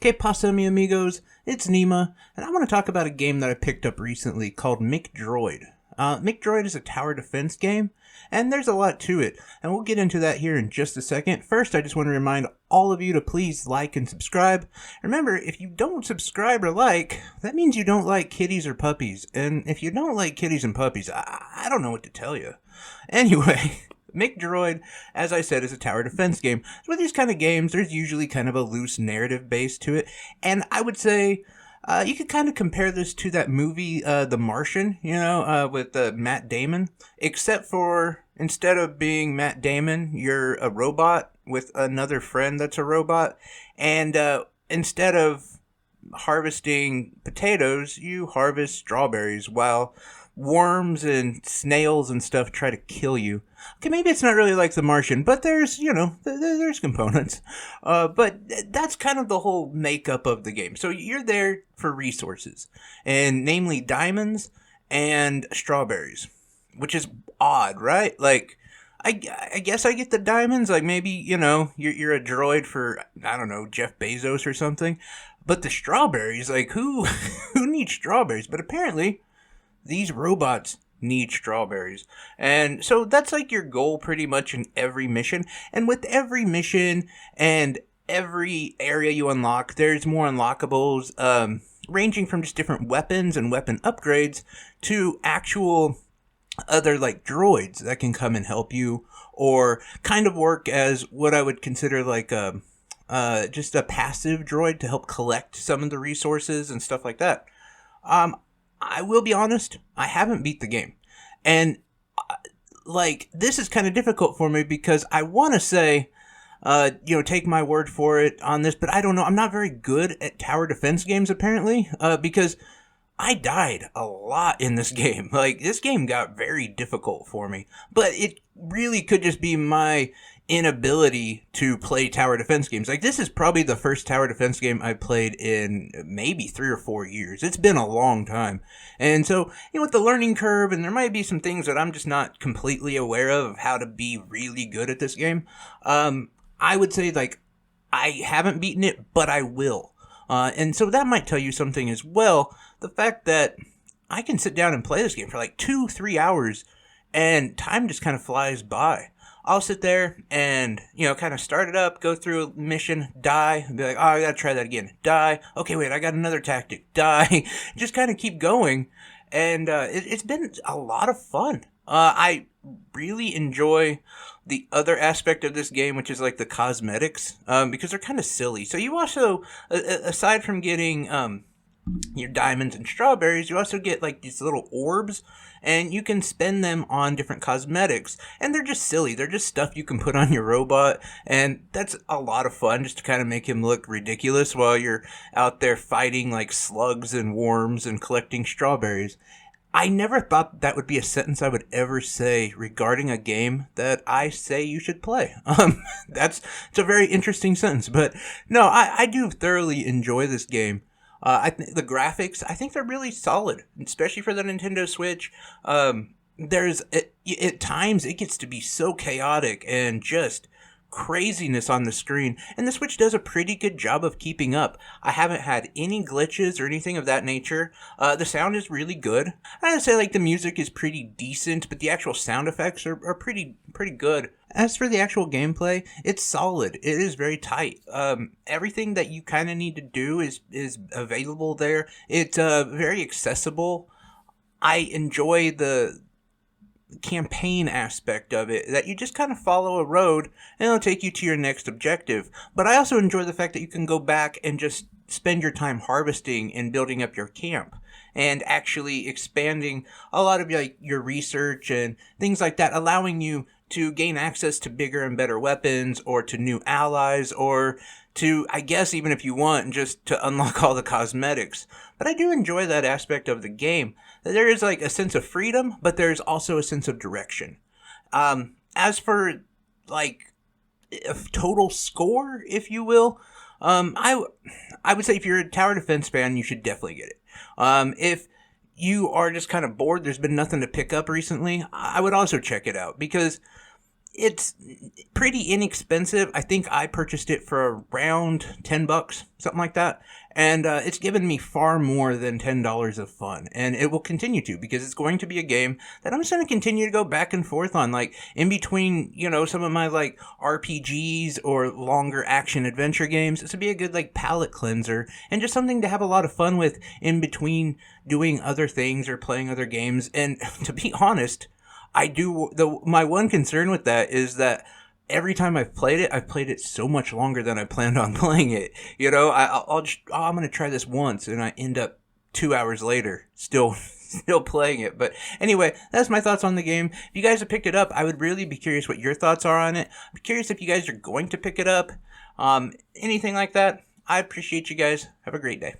Que pasa, mi amigos? It's Nima, and I want to talk about a game that I picked up recently called Mcdroid. Mcdroid is a tower defense game, and there's a lot to it, and we'll get into that here in just a second. First, I just want to remind all of you to please like and subscribe. Remember, if you don't subscribe or like, that means you don't like kitties or puppies, and if you don't like kitties and puppies, I don't know what to tell you. Anyway... Mcdroid, as I said, is a tower defense game. So with these kind of games, there's usually kind of a loose narrative base to it. And I would say you could kind of compare this to that movie, The Martian, with Matt Damon. Except for, instead of being Matt Damon, you're a robot with another friend that's a robot. And instead of harvesting potatoes, you harvest strawberries while worms and snails and stuff try to kill you. Okay, maybe it's not really like The Martian, but there's, there's components. But that's kind of the whole makeup of the game. So you're there for resources, and namely diamonds and strawberries, which is odd, right? Like, I guess I get the diamonds, like maybe, you're a droid for, I don't know, Jeff Bezos or something. But the strawberries, like, who needs strawberries? But apparently these robots need strawberries. And so that's like your goal pretty much in every mission. And with every mission and every area you unlock, there's more unlockables, ranging from just different weapons and weapon upgrades to actual other like droids that can come and help you, or kind of work as what I would consider like just a passive droid to help collect some of the resources and stuff like that. I will be honest, I haven't beat the game. And, this is kind of difficult for me because I want to say, take my word for it on this, but I don't know. I'm not very good at tower defense games, apparently, because I died a lot in this game. Like, this game got very difficult for me. But it really could just be my inability to play tower defense games. Like, this is probably the first tower defense game I played in maybe 3 or 4 years. It's been a long time. And so, with the learning curve, and there might be some things that I'm just not completely aware of how to be really good at this game. I would say, I haven't beaten it, but I will. And so that might tell you something as well. The fact that I can sit down and play this game for 2-3 hours, and time just kind of flies by. I'll sit there and, kind of start it up, go through a mission, die, and be like, oh, I gotta try that again. Die. Okay, wait, I got another tactic. Die. Just kind of keep going. And it's been a lot of fun. I really enjoy the other aspect of this game, which is the cosmetics, because they're kind of silly. So you also, aside from getting your diamonds and strawberries, you also get these little orbs, and you can spend them on different cosmetics, and they're just silly. They're just stuff you can put on your robot, and that's a lot of fun, just to kind of make him look ridiculous while you're out there fighting slugs and worms and collecting strawberries. I never thought that would be a sentence I would ever say regarding a game that I say you should play. It's a very interesting sentence, but no, I do thoroughly enjoy this game. The graphics, I think they're really solid, especially for the Nintendo Switch. At times it gets to be so chaotic and just craziness on the screen, and the Switch does a pretty good job of keeping up. I haven't had any glitches or anything of that nature. The sound is really good. I'd say the music is pretty decent, but the actual sound effects are pretty good. As for the actual gameplay, it's solid. It is very tight. Everything that you kind of need to do is available there. It's very accessible. I enjoy the campaign aspect of it, that you just kind of follow a road and it'll take you to your next objective. But I also enjoy the fact that you can go back and just spend your time harvesting and building up your camp, and actually expanding a lot of your research and things like that, allowing you to gain access to bigger and better weapons, or to new allies, or to, I guess, even if you want, just to unlock all the cosmetics. But I do enjoy that aspect of the game. There is a sense of freedom, but there's also a sense of direction. As for a total score, if you will, I would say if you're a tower defense fan, you should definitely get it. If you are just kind of bored, there's been nothing to pick up recently, I would also check it out, because It's pretty inexpensive. I think I purchased it for around $10, something like that. And it's given me far more than $10 of fun. And it will continue to, because it's going to be a game that I'm just going to continue to go back and forth on. Like, in between, some of my, like, RPGs or longer action adventure games, this would be a good, like, palate cleanser. And just something to have a lot of fun with in between doing other things or playing other games. And to be honest, my one concern with that is that every time I've played it so much longer than I planned on playing it. I'm going to try this once, and I end up 2 hours later still playing it. But anyway, that's my thoughts on the game. If you guys have picked it up, I would really be curious what your thoughts are on it. I'm curious if you guys are going to pick it up. Anything like that. I appreciate you guys. Have a great day.